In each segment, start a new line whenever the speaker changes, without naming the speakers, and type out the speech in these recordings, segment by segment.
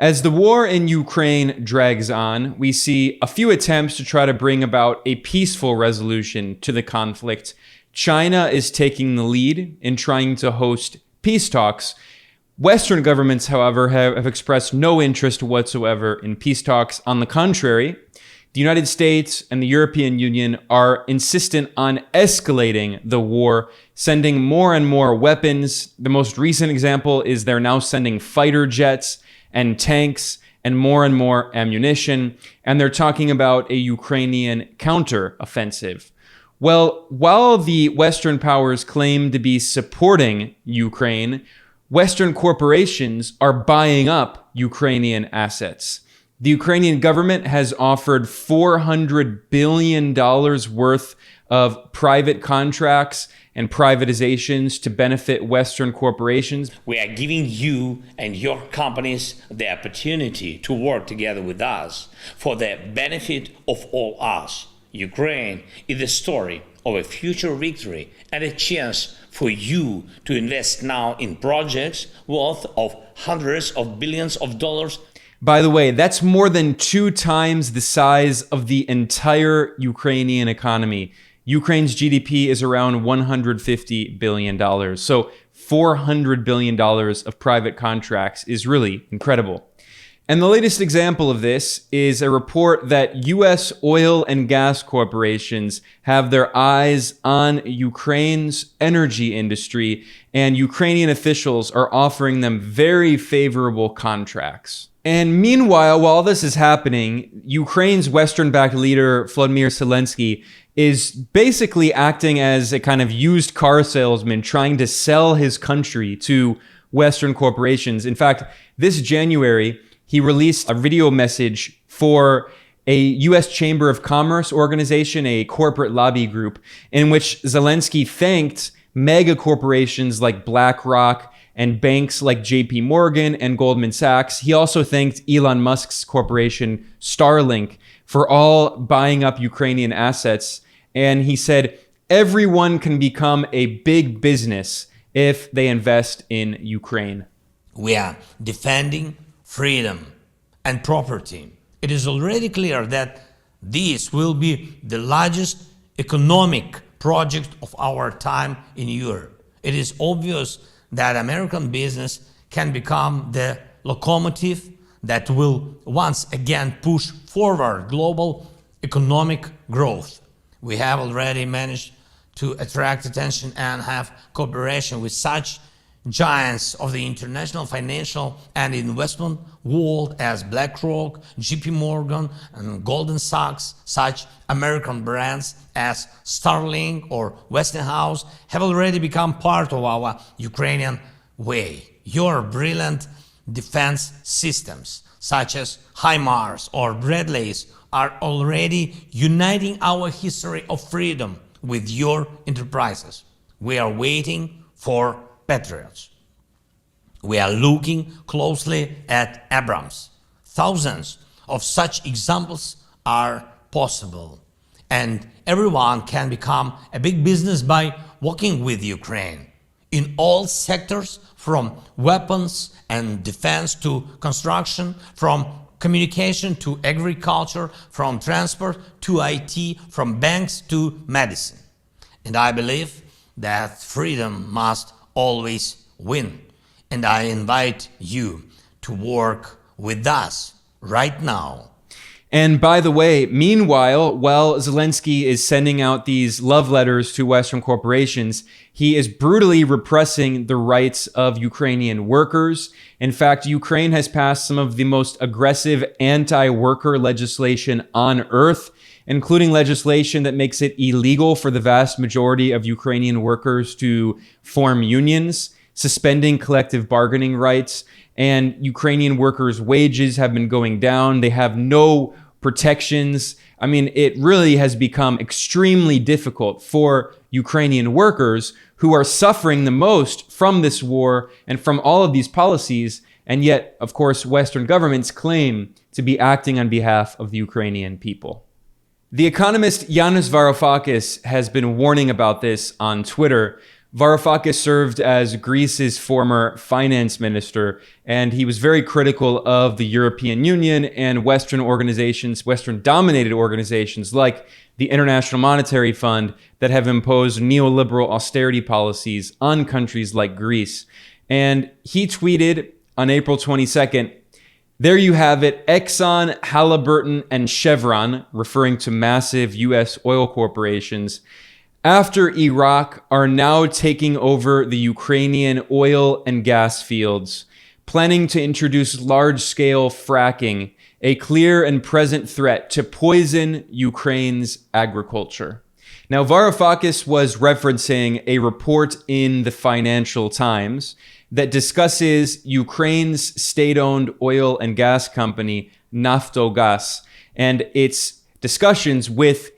As the war in Ukraine drags on, we see a few attempts to try to bring about a peaceful resolution to the conflict. China is taking the lead in trying to host peace talks. Western governments, however, have expressed no interest whatsoever in peace talks. On the contrary, the United States and the European Union are insistent on escalating the war, sending more and more weapons. The most recent example is they're now sending fighter jets and tanks and more ammunition, and they're talking about a Ukrainian counter-offensive. Well, while the Western powers claim to be supporting Ukraine, Western corporations are buying up Ukrainian assets. The Ukrainian government has offered $400 billion worth of private contracts and privatizations to benefit Western corporations.
We are giving you and your companies the opportunity to work together with us for the benefit of all us. Ukraine is the story of a future victory and a chance for you to invest now in projects worth of hundreds of billions of dollars.
By the way, that's more than 2 times the size of the entire Ukrainian economy. Ukraine's GDP is around $150 billion. So $400 billion of private contracts is really incredible. And the latest example of this is a report that U.S. oil and gas corporations have their eyes on Ukraine's energy industry, and Ukrainian officials are offering them very favorable contracts. And meanwhile, while this is happening, Ukraine's Western-backed leader, Volodymyr Zelensky, is basically acting as a kind of used car salesman trying to sell his country to Western corporations. In fact, this January, he released a video message for a U.S. Chamber of Commerce organization, a corporate lobby group, in which Zelensky thanked mega corporations like BlackRock and banks like JP Morgan and Goldman Sachs. He also thanked Elon Musk's corporation, Starlink, for all buying up Ukrainian assets. And he said, everyone can become a big business if they invest in Ukraine.
We are defending freedom and property. It is already clear that this will be the largest economic project of our time in Europe. It is obvious that American business can become the locomotive that will once again push forward global economic growth. We have already managed to attract attention and have cooperation with such giants of the international financial and investment world as BlackRock, JP Morgan, and Goldman Sachs. Such American brands as Starlink or Westinghouse have already become part of our Ukrainian way. Your brilliant defense systems, such as HIMARS or Bradleys, are already uniting our history of freedom with your enterprises. We are waiting for Patriots. We are looking closely at Abrams. Thousands of such examples are possible, and everyone can become a big business by working with Ukraine in all sectors, from weapons and defense to construction, from communication to agriculture, from transport to IT, from banks to medicine. And I believe that freedom must always win. And I invite you to work with us right now.
And by the way, meanwhile, while Zelensky is sending out these love letters to Western corporations, he is brutally repressing the rights of Ukrainian workers. In fact, Ukraine has passed some of the most aggressive anti-worker legislation on earth, including legislation that makes it illegal for the vast majority of Ukrainian workers to form unions, suspending collective bargaining rights, and Ukrainian workers' wages have been going down. They have no protections. I mean, it really has become extremely difficult for Ukrainian workers who are suffering the most from this war and from all of these policies. And yet, of course, Western governments claim to be acting on behalf of the Ukrainian people. The economist Yanis Varoufakis has been warning about this on Twitter. Varoufakis served as Greece's former finance minister, and he was very critical of the European Union and Western organizations, Western-dominated organizations like the International Monetary Fund that have imposed neoliberal austerity policies on countries like Greece. And he tweeted on April 22nd, "There you have it, Exxon, Halliburton, and Chevron," referring to massive US oil corporations, "after Iraq are now taking over the Ukrainian oil and gas fields, planning to introduce large-scale fracking, a clear and present threat to poison Ukraine's agriculture." Now, Varoufakis was referencing a report in the Financial Times that discusses Ukraine's state-owned oil and gas company, Naftogaz, and its discussions with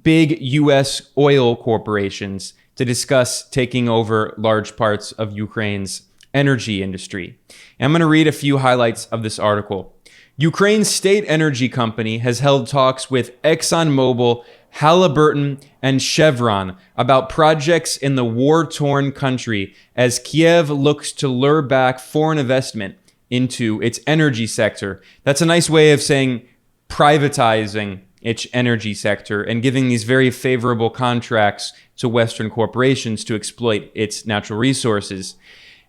big US oil corporations to discuss taking over large parts of Ukraine's energy industry. And I'm going to read a few highlights of this article. Ukraine's state energy company has held talks with ExxonMobil, Halliburton, and Chevron about projects in the war-torn country as Kiev looks to lure back foreign investment into its energy sector. That's a nice way of saying privatizing its energy sector and giving these very favorable contracts to Western corporations to exploit its natural resources.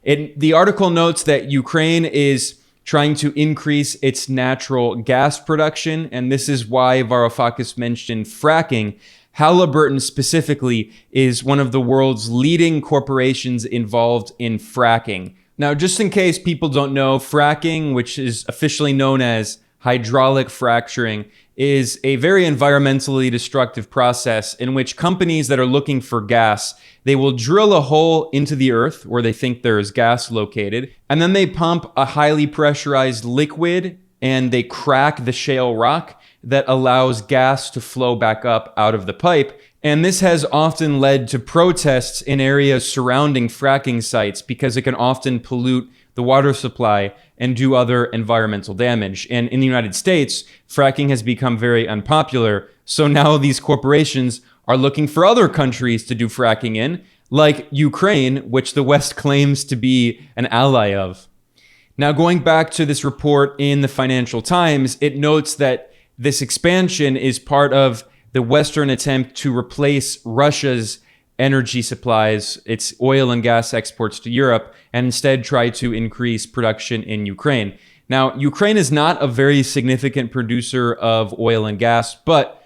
The article notes that Ukraine is trying to increase its natural gas production, and this is why Varoufakis mentioned fracking. Halliburton specifically is one of the world's leading corporations involved in fracking. Now, just in case people don't know, fracking, which is officially known as hydraulic fracturing, is a very environmentally destructive process in which companies that are looking for gas, they will drill a hole into the earth where they think there is gas located, and then they pump a highly pressurized liquid and they crack the shale rock that allows gas to flow back up out of the pipe. And this has often led to protests in areas surrounding fracking sites because it can often pollute the water supply and do other environmental damage. And in the United States, fracking has become very unpopular. So now these corporations are looking for other countries to do fracking in, like Ukraine, which the West claims to be an ally of. Now, going back to this report in the Financial Times, it notes that this expansion is part of the Western attempt to replace Russia's energy supplies, its oil and gas exports to Europe, and instead try to increase production in Ukraine. Now, Ukraine is not a very significant producer of oil and gas, but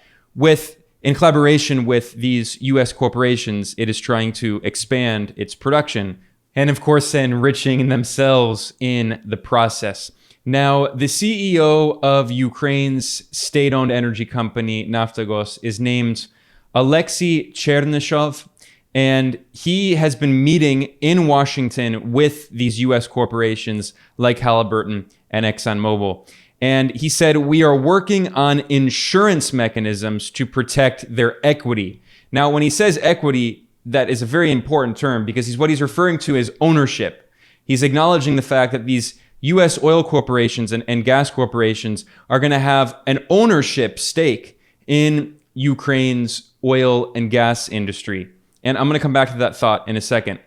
in collaboration with these US corporations, it is trying to expand its production and, of course, enriching themselves in the process. Now, the CEO of Ukraine's state-owned energy company, Naftogaz, is named Alexei Chernyshov, and he has been meeting in Washington with these US corporations like Halliburton and ExxonMobil. And he said, "We are working on insurance mechanisms to protect their equity." Now, when he says equity, that is a very important term because what he's referring to is ownership. He's acknowledging the fact that these US oil corporations and gas corporations are going to have an ownership stake in Ukraine's oil and gas industry. And I'm going to come back to that thought in a second.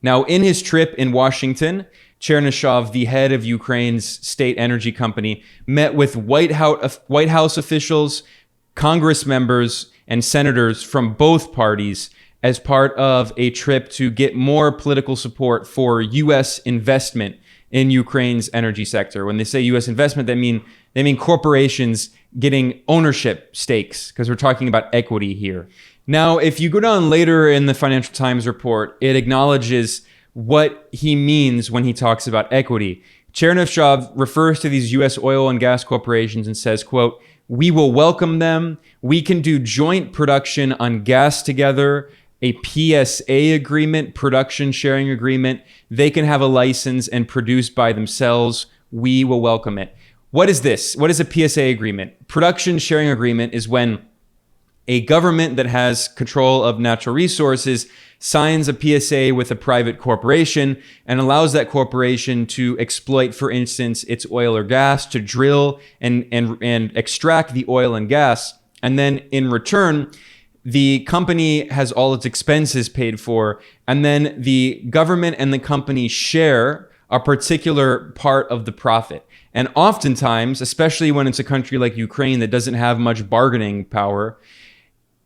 Now, in his trip in Washington, Chernyshov, the head of Ukraine's state energy company, met with White House officials, Congress members, and senators from both parties as part of a trip to get more political support for U.S. investment in Ukraine's energy sector. When they say U.S. investment, they mean corporations getting ownership stakes, because we're talking about equity here. Now, if you go down later in the Financial Times report, it acknowledges what he means when he talks about equity. Chernyshov refers to these U.S. oil and gas corporations and says, quote, "We will welcome them. We can do joint production on gas together, a PSA agreement, production sharing agreement. They can have a license and produce by themselves. We will welcome it." What is this? What is a PSA agreement? Production sharing agreement is when a government that has control of natural resources signs a PSA with a private corporation and allows that corporation to exploit, for instance, its oil or gas, to drill and extract the oil and gas. And then in return, the company has all its expenses paid for, and then the government and the company share a particular part of the profit. And oftentimes, especially when it's a country like Ukraine that doesn't have much bargaining power,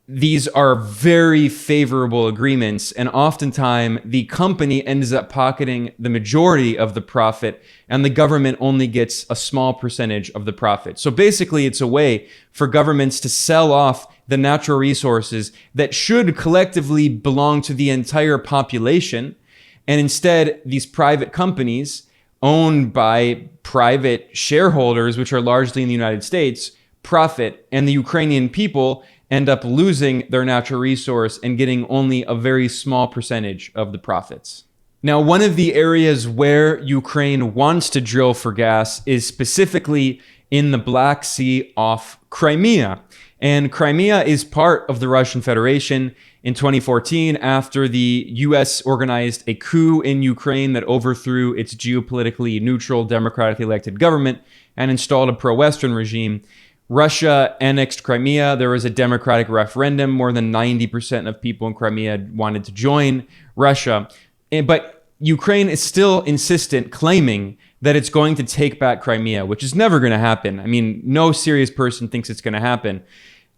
these are very favorable agreements, and oftentimes the company ends up pocketing the majority of the profit, and the government only gets a small percentage of the profit. So basically, it's a way for governments to sell off the natural resources that should collectively belong to the entire population, and instead, these private companies owned by private shareholders, which are largely in the United States, profit, and the Ukrainian people end up losing their natural resource and getting only a very small percentage of the profits. Now, one of the areas where Ukraine wants to drill for gas is specifically in the Black Sea off Crimea. And Crimea is part of the Russian Federation. In 2014, after the US organized a coup in Ukraine that overthrew its geopolitically neutral, democratically elected government and installed a pro-Western regime, Russia annexed Crimea. There was a democratic referendum. More than 90% of people in Crimea wanted to join Russia. But Ukraine is still insistent, claiming that it's going to take back Crimea, which is never going to happen. I mean, no serious person thinks it's going to happen.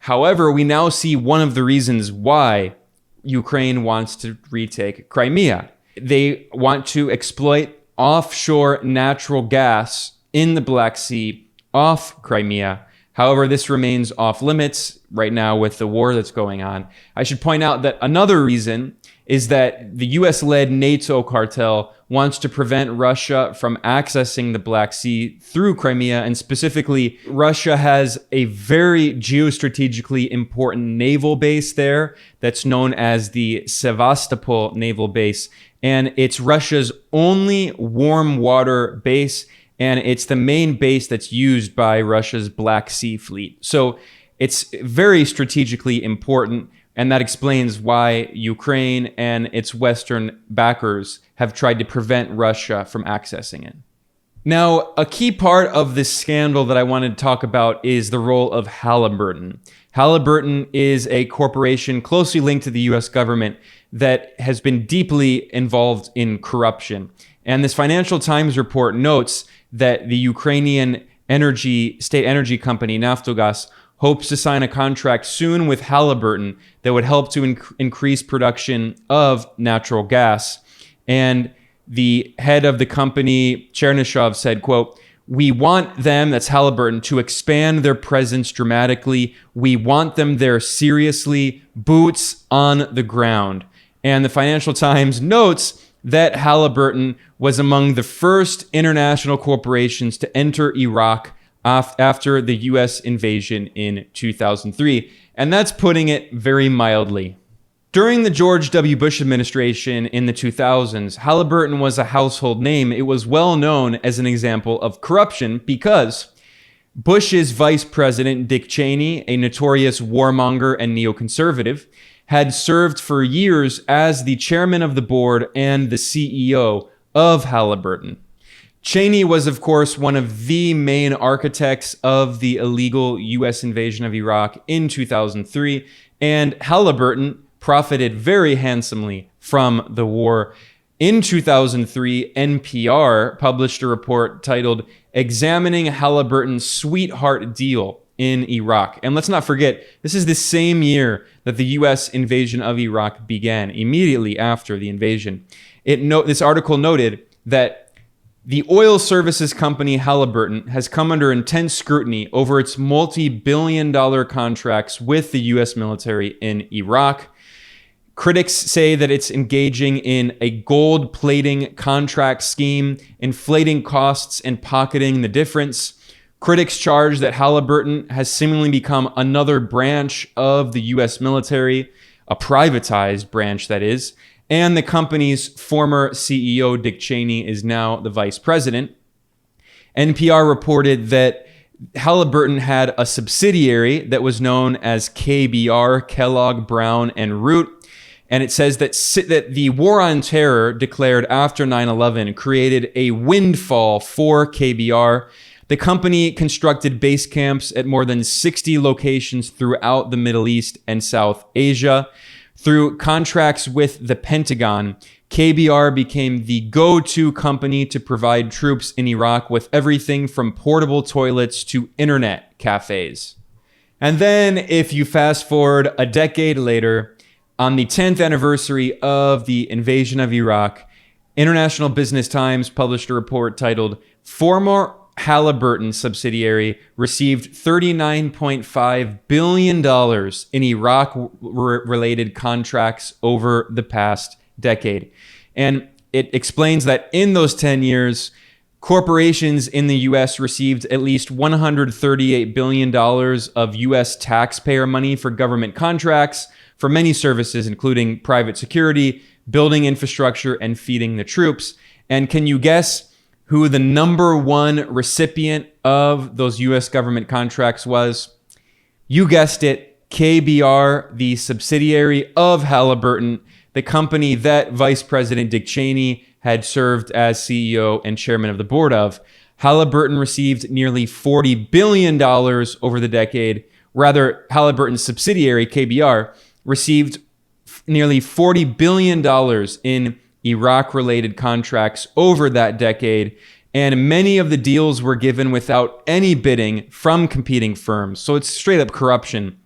However, we now see one of the reasons why Ukraine wants to retake Crimea. They want to exploit offshore natural gas in the Black Sea off Crimea. However, this remains off limits right now with the war that's going on. I should point out that another reason is that the US-led NATO cartel wants to prevent Russia from accessing the Black Sea through Crimea, and specifically, Russia has a very geostrategically important naval base there that's known as the Sevastopol Naval Base, and it's Russia's only warm water base, and it's the main base that's used by Russia's Black Sea Fleet. So it's very strategically important, and that explains why Ukraine and its Western backers have tried to prevent Russia from accessing it. Now, a key part of this scandal that I wanted to talk about is the role of Halliburton. Halliburton is a corporation closely linked to the US government that has been deeply involved in corruption. And this Financial Times report notes that the Ukrainian state energy company Naftogaz hopes to sign a contract soon with Halliburton that would help to increase production of natural gas. And the head of the company, Chernyshov, said, quote, "We want them," that's Halliburton, "to expand their presence dramatically. We want them there seriously, boots on the ground." And the Financial Times notes that Halliburton was among the first international corporations to enter Iraq after the US invasion in 2003. And that's putting it very mildly. During the George W. Bush administration in the 2000s, Halliburton was a household name. It was well known as an example of corruption because Bush's vice president, Dick Cheney, a notorious warmonger and neoconservative, had served for years as the chairman of the board and the CEO of Halliburton. Cheney was, of course, one of the main architects of the illegal US invasion of Iraq in 2003, and Halliburton profited very handsomely from the war. In 2003, NPR published a report titled "Examining Halliburton's Sweetheart Deal in Iraq." And let's not forget, this is the same year that the US invasion of Iraq began, immediately after the invasion. This article noted that the oil services company Halliburton has come under intense scrutiny over its multi-billion-dollar contracts with the US military in Iraq. Critics say that it's engaging in a gold-plating contract scheme, inflating costs and pocketing the difference. Critics charge that Halliburton has seemingly become another branch of the US military, a privatized branch, that is, and the company's former CEO, Dick Cheney, is now the vice president. NPR reported that Halliburton had a subsidiary that was known as KBR, Kellogg, Brown, and Root. And it says that the war on terror declared after 9/11 created a windfall for KBR. The company constructed base camps at more than 60 locations throughout the Middle East and South Asia. Through contracts with the Pentagon, KBR became the go-to company to provide troops in Iraq with everything from portable toilets to internet cafes. And then, if you fast forward a decade later, on the 10th anniversary of the invasion of Iraq, International Business Times published a report titled, "Former Halliburton subsidiary received $39.5 billion in Iraq-related contracts over the past decade." And it explains that in those 10 years, corporations in the U.S. received at least $138 billion of U.S. taxpayer money for government contracts for many services, including private security, building infrastructure, and feeding the troops. And can you guess who the number one recipient of those U.S. government contracts was? You guessed it, KBR, the subsidiary of Halliburton, the company that Vice President Dick Cheney had served as CEO and chairman of the board of. Halliburton received nearly $40 billion over the decade. Rather, Halliburton's subsidiary, KBR, received nearly $40 billion in Iraq-related contracts over that decade, and many of the deals were given without any bidding from competing firms. So it's straight up corruption,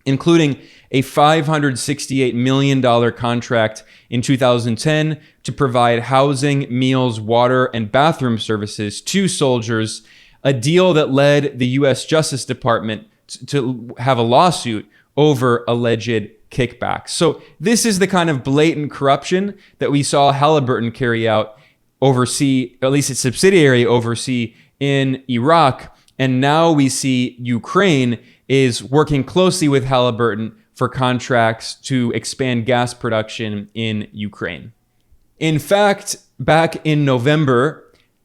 including a $568 million contract in 2010 to provide housing, meals, water, and bathroom services to soldiers, a deal that led the U.S. Justice Department to have a lawsuit over alleged kickbacks. So this is the kind of blatant corruption that we saw Halliburton carry out, oversee, at least its subsidiary oversee in Iraq. And now we see Ukraine is working closely with Halliburton for contracts to expand gas production in Ukraine. In fact, back in November,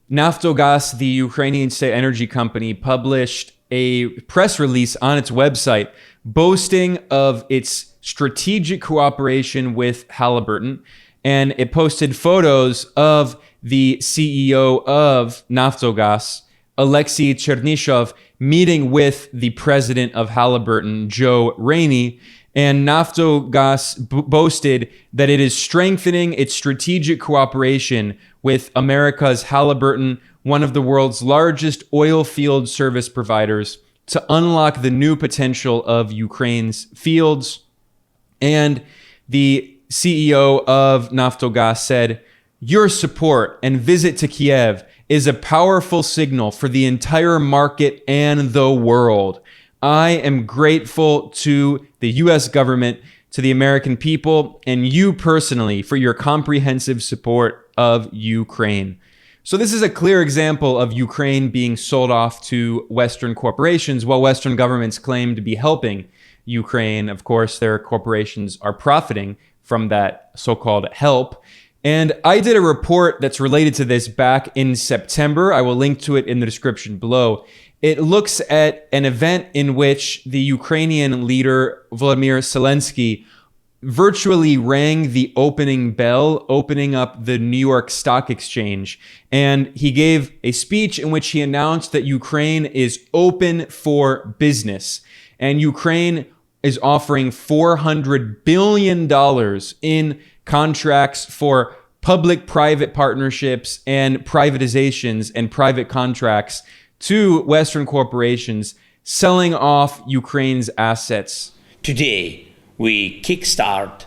Naftogaz, the Ukrainian state energy company, published a press release on its website boasting of its strategic cooperation with Halliburton, and it posted photos of the CEO of Naftogaz, Alexei Chernyshov, meeting with the president of Halliburton, Joe Rainey, and Naftogaz boasted that it is strengthening its strategic cooperation with America's Halliburton, one of the world's largest oil field service providers, to unlock the new potential of Ukraine's fields. And the CEO of Naftogaz said, "Your support and visit to Kiev is a powerful signal for the entire market and the world. I am grateful to the U.S. government, to the American people, and you personally for your comprehensive support of Ukraine." So this is a clear example of Ukraine being sold off to Western corporations while Western governments claim to be helping Ukraine. Of course, their corporations are profiting from that so-called help. And I did a report that's related to this back in September. I will link to it in the description below. It looks at an event in which the Ukrainian leader, Volodymyr Zelensky, virtually rang the opening bell, opening up the New York Stock Exchange. And he gave a speech in which he announced that Ukraine is open for business. And Ukraine is offering $400 billion in contracts for public-private partnerships and privatizations and private contracts to Western corporations, selling off Ukraine's assets.
Today, we kickstart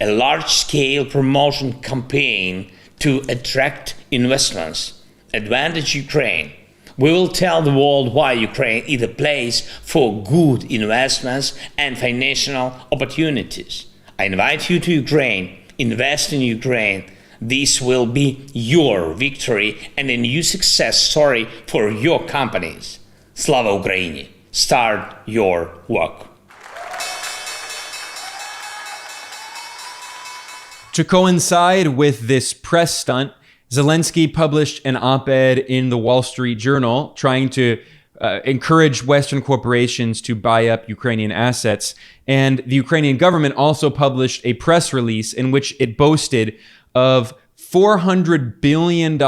a large-scale promotion campaign to attract investments, advantage Ukraine. We will tell the world why Ukraine is a place for good investments and financial opportunities. I invite you to Ukraine, invest in Ukraine. This will be your victory and a new success story for your companies. Slava Ukraini! Start your work.
To coincide with this press stunt, Zelensky published an op-ed in the Wall Street Journal trying to encourage Western corporations to buy up Ukrainian assets. And the Ukrainian government also published a press release in which it boasted of $400 billion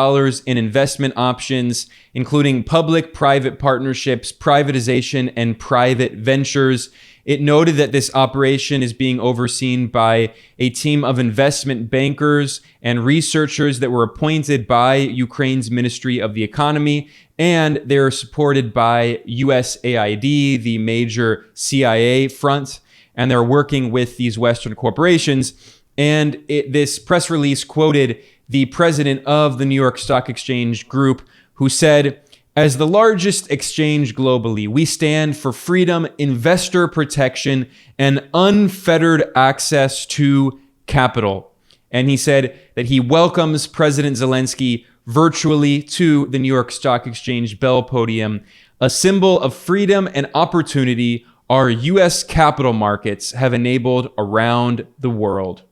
in investment options, including public-private partnerships, privatization, and private ventures. It noted that this operation is being overseen by a team of investment bankers and researchers that were appointed by Ukraine's Ministry of the Economy, and they're supported by USAID, the major CIA front, and they're working with these Western corporations. And this press release quoted the president of the New York Stock Exchange Group, who said, "As the largest exchange globally, we stand for freedom, investor protection, and unfettered access to capital." And he said that he welcomes President Zelensky virtually to the New York Stock Exchange Bell Podium. "A symbol of freedom and opportunity our U.S. capital markets have enabled around the world."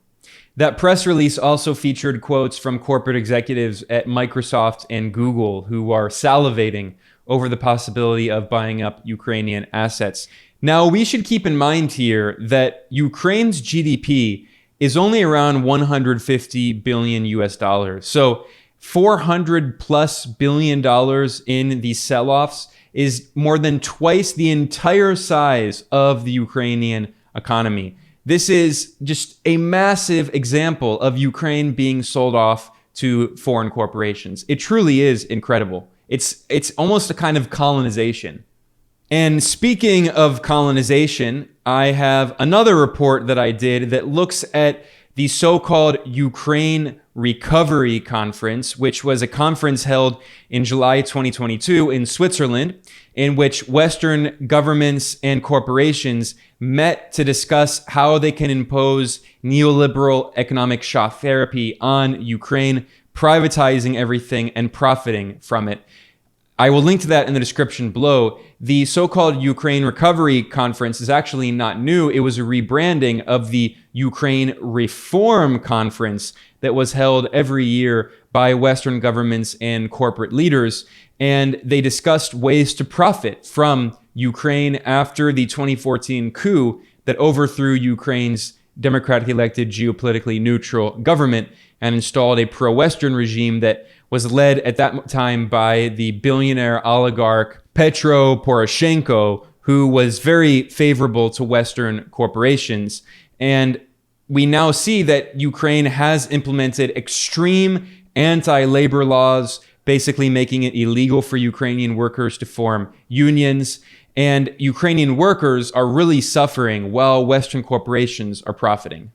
That press release also featured quotes from corporate executives at Microsoft and Google who are salivating over the possibility of buying up Ukrainian assets. Now, we should keep in mind here that Ukraine's GDP is only around 150 billion US dollars. So $400+ billion in these sell-offs is more than twice the entire size of the Ukrainian economy. This is just a massive example of Ukraine being sold off to foreign corporations. It truly is incredible. It's almost a kind of colonization. And speaking of colonization, I have another report that I did that looks at the so-called Ukraine Recovery Conference, which was a conference held in July 2022 in Switzerland, in which Western governments and corporations met to discuss how they can impose neoliberal economic shock therapy on Ukraine, privatizing everything and profiting from it. I will link to that in the description below. The so-called Ukraine Recovery Conference is actually not new. It was a rebranding of the Ukraine Reform Conference that was held every year by Western governments and corporate leaders. And they discussed ways to profit from Ukraine after the 2014 coup that overthrew Ukraine's democratically elected, geopolitically neutral government and installed a pro-Western regime that was led at that time by the billionaire oligarch Petro Poroshenko, who was very favorable to Western corporations. And we now see that Ukraine has implemented extreme anti-labor laws, basically making it illegal for Ukrainian workers to form unions. And Ukrainian workers are really suffering while Western corporations are profiting.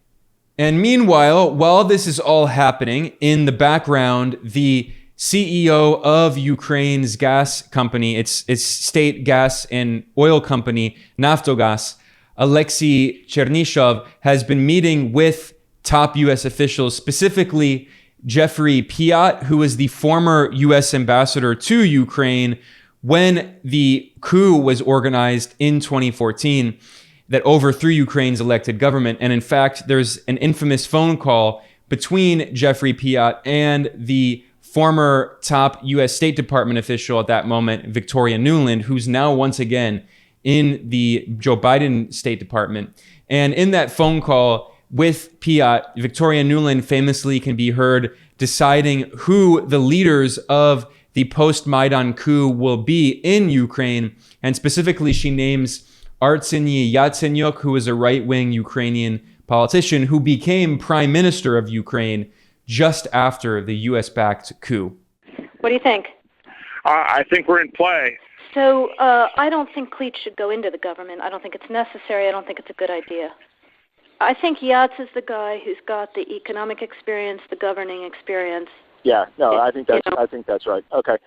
And meanwhile, while this is all happening, in the background, the CEO of Ukraine's gas company, its state gas and oil company, Naftogaz, Alexei Chernyshov, has been meeting with top U.S. officials, specifically Jeffrey Piat, who is the former U.S. ambassador to Ukraine when the coup was organized in 2014 that overthrew Ukraine's elected government. And in fact, there's an infamous phone call between Jeffrey Piat and the former top U.S. State Department official at that moment, Victoria Nuland, who's now once again in the Joe Biden State Department. And in that phone call with Piat, Victoria Nuland famously can be heard deciding who the leaders of the post-Maidan coup will be in Ukraine. And specifically, she names Artseny Yatsenyuk, who is a right-wing Ukrainian politician who became prime minister of Ukraine just after the U.S.-backed coup.
What do you think?
I think we're in play.
So I don't think Cleach should go into the government. I don't think it's necessary. I don't think it's a good idea. I think Yats is the guy who's got the economic experience, the governing experience.
Yeah, no, I think that's right. Okay.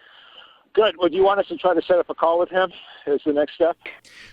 Good. Well, do you want us to try to set up a call with him as the next step?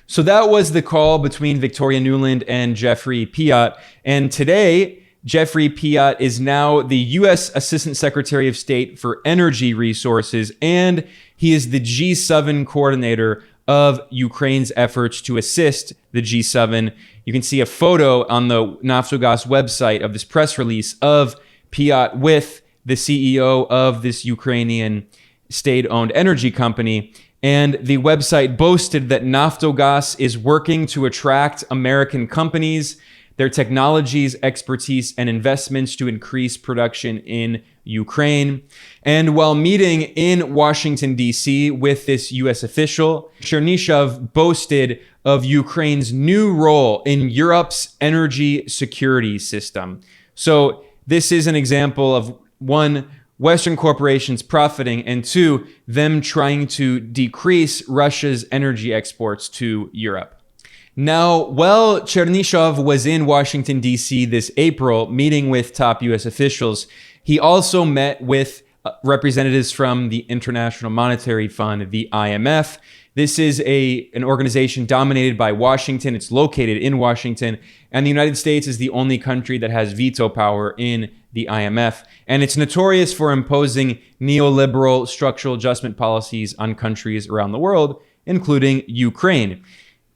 So that was the call between Victoria Nuland and Jeffrey Piat. And today, Jeffrey Piat is now the U.S. Assistant Secretary of State for Energy Resources, and he is the G7 coordinator of Ukraine's efforts to assist the G7. You can see a photo on the Naftogaz website of this press release of Piat with the CEO of this Ukrainian state-owned energy company. And the website boasted that Naftogaz is working to attract American companies their technologies, expertise, and investments to increase production in Ukraine. And while meeting in Washington, D.C. with this U.S. official, Chernyshov boasted of Ukraine's new role in Europe's energy security system. So this is an example of, one, Western corporations profiting, and two, them trying to decrease Russia's energy exports to Europe. Now, while Chernyshov was in Washington, D.C. this April, meeting with top U.S. officials, he also met with representatives from the International Monetary Fund, the IMF. This is an organization dominated by Washington. It's located in Washington, and the United States is the only country that has veto power in the IMF. And it's notorious for imposing neoliberal structural adjustment policies on countries around the world, including Ukraine.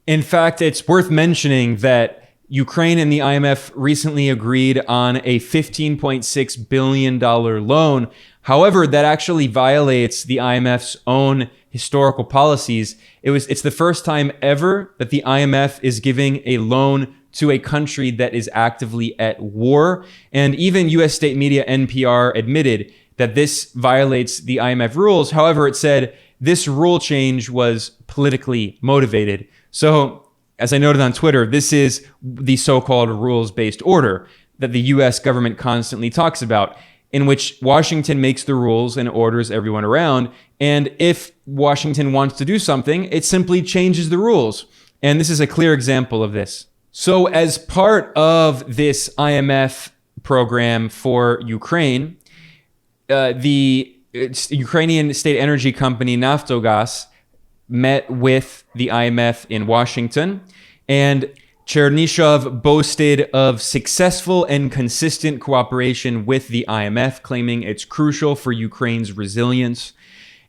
In fact, it's worth mentioning that Ukraine and the IMF recently agreed on a $15.6 billion loan. However, that actually violates the IMF's own historical policies. It's the first time ever that the IMF is giving a loan to a country that is actively at war. And even US state media NPR admitted that this violates the IMF rules. However, it said this rule change was politically motivated. So, as I noted on Twitter, this is the so-called rules-based order that the US government constantly talks about, in which Washington makes the rules and orders everyone around. And if Washington wants to do something, it simply changes the rules. And this is a clear example of this. So as part of this IMF program for Ukraine, the Ukrainian state energy company Naftogaz met with the IMF in Washington, and Chernyshov boasted of successful and consistent cooperation with the IMF, claiming it's crucial for Ukraine's resilience.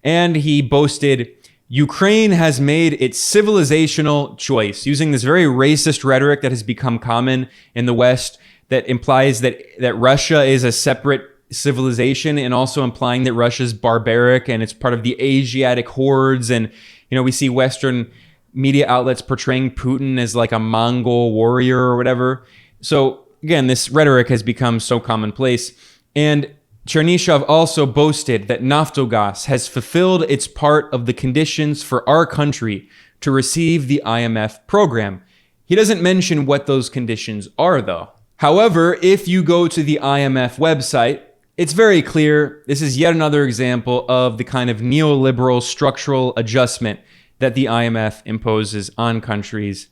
And he boasted, Ukraine has made its civilizational choice, using this very racist rhetoric that has become common in the West that implies that Russia is a separate civilization, and also implying that Russia's barbaric and it's part of the Asiatic hordes. And, we see Western media outlets portraying Putin as like a Mongol warrior or whatever. So again, this rhetoric has become so commonplace. And Chernyshov also boasted that Naftogaz has fulfilled its part of the conditions for our country to receive the IMF program. He doesn't mention what those conditions are, though. However, if you go to the IMF website, it's very clear this is yet another example of the kind of neoliberal structural adjustment that the IMF imposes on countries.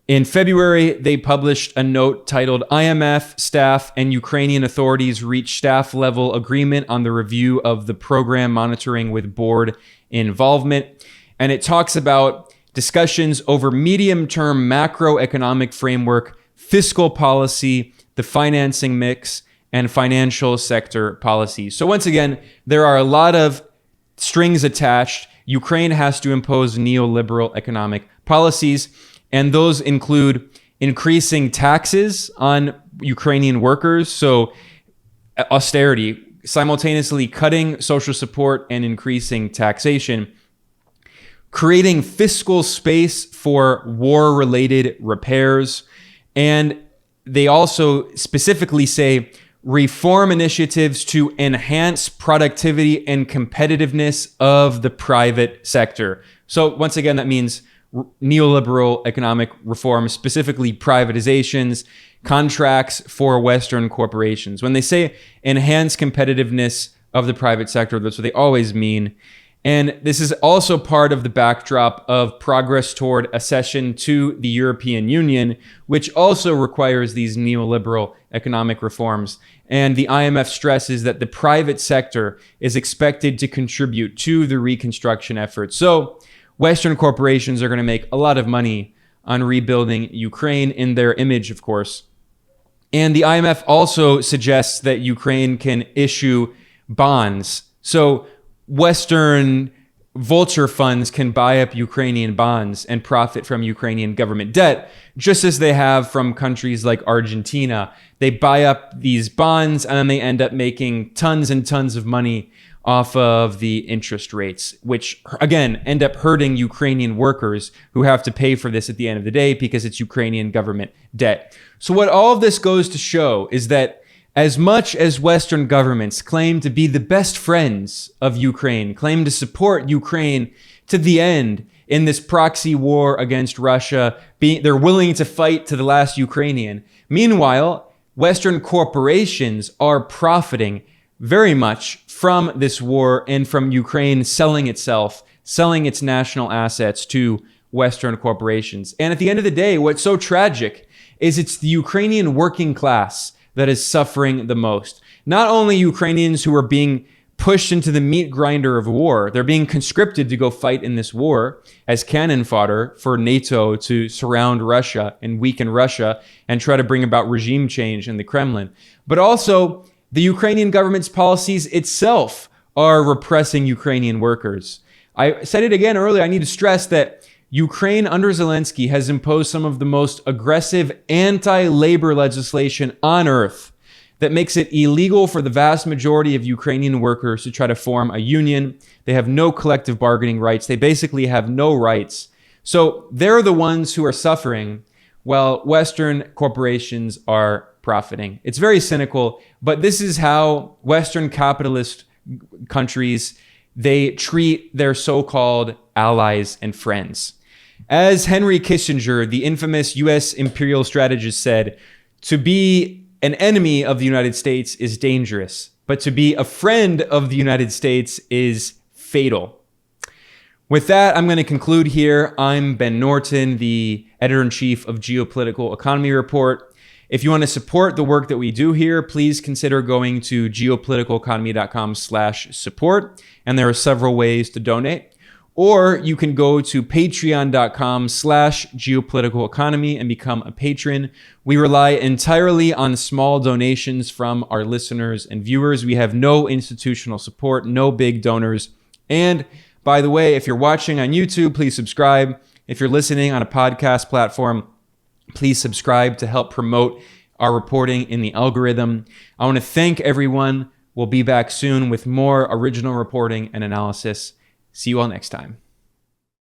In February, they published a note titled IMF staff and Ukrainian authorities reach staff-level agreement on the review of the program monitoring with board involvement. And it talks about discussions over medium-term macroeconomic framework, fiscal policy, the financing mix, and financial sector policies. So once again, there are a lot of strings attached. Ukraine has to impose neoliberal economic policies, and those include increasing taxes on Ukrainian workers, so austerity, simultaneously cutting social support and increasing taxation, creating fiscal space for war-related repairs, and they also specifically say reform initiatives to enhance productivity and competitiveness of the private sector. So once again, that means neoliberal economic reform, specifically privatizations, contracts for Western corporations. When they say enhance competitiveness of the private sector, that's what they always mean. And this is also part of the backdrop of progress toward accession to the European Union, which also requires these neoliberal economic reforms. And the IMF stresses that the private sector is expected to contribute to the reconstruction effort. So Western corporations are going to make a lot of money on rebuilding Ukraine, in their image, of course. And the IMF also suggests that Ukraine can issue bonds. So Western vulture funds can buy up Ukrainian bonds and profit from Ukrainian government debt, just as they have from countries like Argentina. They buy up these bonds and then they end up making tons and tons of money off of the interest rates, which again end up hurting Ukrainian workers who have to pay for this at the end of the day because it's Ukrainian government debt. So what all of this goes to show is that as much as Western governments claim to be the best friends of Ukraine, claim to support Ukraine to the end in this proxy war against Russia, they're willing to fight to the last Ukrainian. Meanwhile, Western corporations are profiting very much from this war and from Ukraine selling itself, selling its national assets to Western corporations. And at the end of the day, what's so tragic is it's the Ukrainian working class that is suffering the most. Not only Ukrainians who are being pushed into the meat grinder of war, they're being conscripted to go fight in this war as cannon fodder for NATO to surround Russia and weaken Russia and try to bring about regime change in the Kremlin. But also, the Ukrainian government's policies itself are repressing Ukrainian workers. I said it again earlier, I need to stress that Ukraine under Zelensky has imposed some of the most aggressive anti-labor legislation on earth that makes it illegal for the vast majority of Ukrainian workers to try to form a union. They have no collective bargaining rights. They basically have no rights. So they're the ones who are suffering while Western corporations are profiting. It's very cynical, but this is how Western capitalist countries, they treat their so-called allies and friends. As Henry Kissinger, the infamous US imperial strategist, said, to be an enemy of the United States is dangerous, but to be a friend of the United States is fatal. With that, I'm going to conclude here. I'm Ben Norton, the editor-in-chief of Geopolitical Economy Report. If you want to support the work that we do here, please consider going to geopoliticaleconomy.com/support. And there are several ways to donate. Or you can go to patreon.com/geopoliticaleconomy and become a patron. We rely entirely on small donations from our listeners and viewers. We have no institutional support, no big donors. And by the way, if you're watching on YouTube, please subscribe. If you're listening on a podcast platform, please subscribe to help promote our reporting in the algorithm. I want to thank everyone. We'll be back soon with more original reporting and analysis. See you all next time.